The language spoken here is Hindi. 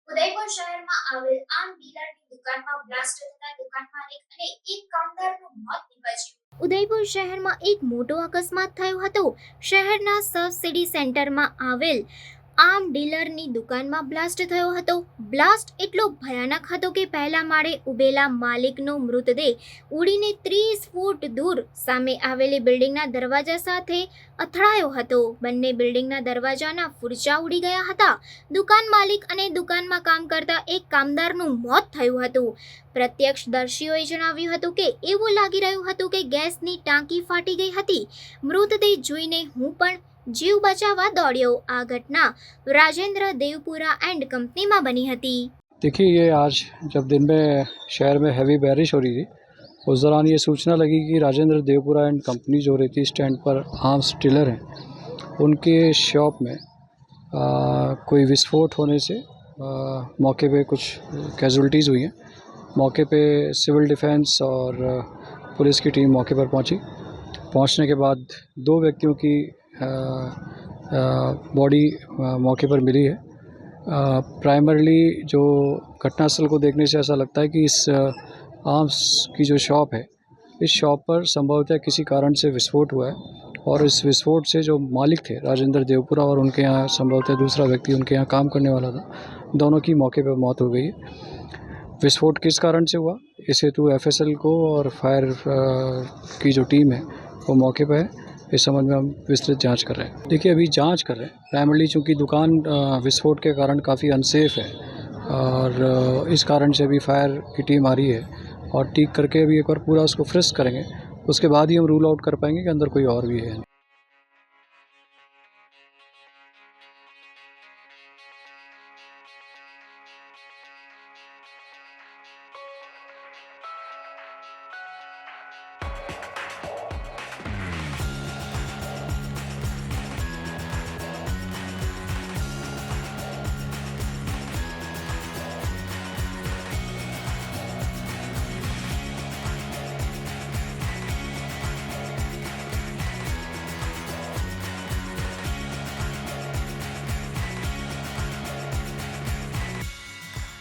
ઉદયપુર શહેરમાં આવેલ આમ ડીલરની દુકાનમાં બ્લાસ્ટ થતા દુકાન માલિક અને એક કામદારનું મોત નીપજ્યું। ઉદયપુર શહેરમાં એક મોટો અકસ્માત થયો હતો। શહેરના સબસિડી સેન્ટરમાં આવેલ આમ ડીલરની દુકાનમાં બ્લાસ્ટ થયો હતો। બ્લાસ્ટ એટલો ભયાનક હતો કે પહેલા માળે ઉભેલા માલિકનો મૃતદેહ ઉડીને 30 ફૂટ દૂર સામે આવેલી બિલ્ડિંગના દરવાજા સાથે અથડાયો હતો। બંને બિલ્ડિંગના દરવાજાના ફૂરચા ઉડી ગયા હતા। દુકાન માલિક અને દુકાનમાં કામ કરતા એક કામદારનું મોત થયું હતું। પ્રત્યક્ષદર્શીઓએ જણાવ્યું હતું કે એવું લાગી રહ્યું હતું કે ગેસની ટાંકી ફાટી ગઈ હતી। મૃતદેહ જોઈને હું પણ जीव बचावा दौड़ियो। आ घटना राजेंद्र देवपुरा एंड कंपनी में बनी थी। देखिए, ये आज जब दिन में शहर में हैवी बारिश हो रही थी, उस दौरान ये सूचना लगी कि राजेंद्र देवपुरा एंड कंपनी जो रहती स्टैंड पर आर्म्स डीलर हैं, उनके शॉप में कोई विस्फोट होने से मौके पे कुछ कैजुअल्टीज़ हुई हैं। मौके पे सिविल डिफेंस और पुलिस की टीम मौके पर पहुंची। पहुंचने के बाद 2 व्यक्तियों की बॉडी मौके पर मिली है। प्राइमरली जो घटनास्थल को देखने से ऐसा लगता है कि इस आर्म्स की जो शॉप है, इस शॉप पर संभवतः किसी कारण से विस्फोट हुआ है और इस विस्फोट से जो मालिक थे राजेंद्र देवपुरा और उनके यहाँ संभवतः दूसरा व्यक्ति उनके यहाँ काम करने वाला था, दोनों की मौके पर मौत हो गई है। विस्फोट किस कारण से हुआ, इस हेतु FSL को और फायर की जो टीम है वो मौके पर है। इस संबंध में हम विस्तृत जांच कर रहे हैं। देखिए, अभी जांच कर रहे हैं। प्राइमरली चूँकि दुकान विस्फोट के कारण काफ़ी अनसेफ है और इस कारण से अभी फायर की टीम आ रही है और ठीक करके अभी एक बार पूरा उसको फ्रिस्क करेंगे। उसके बाद ही हम रूल आउट कर पाएंगे कि अंदर कोई और भी है।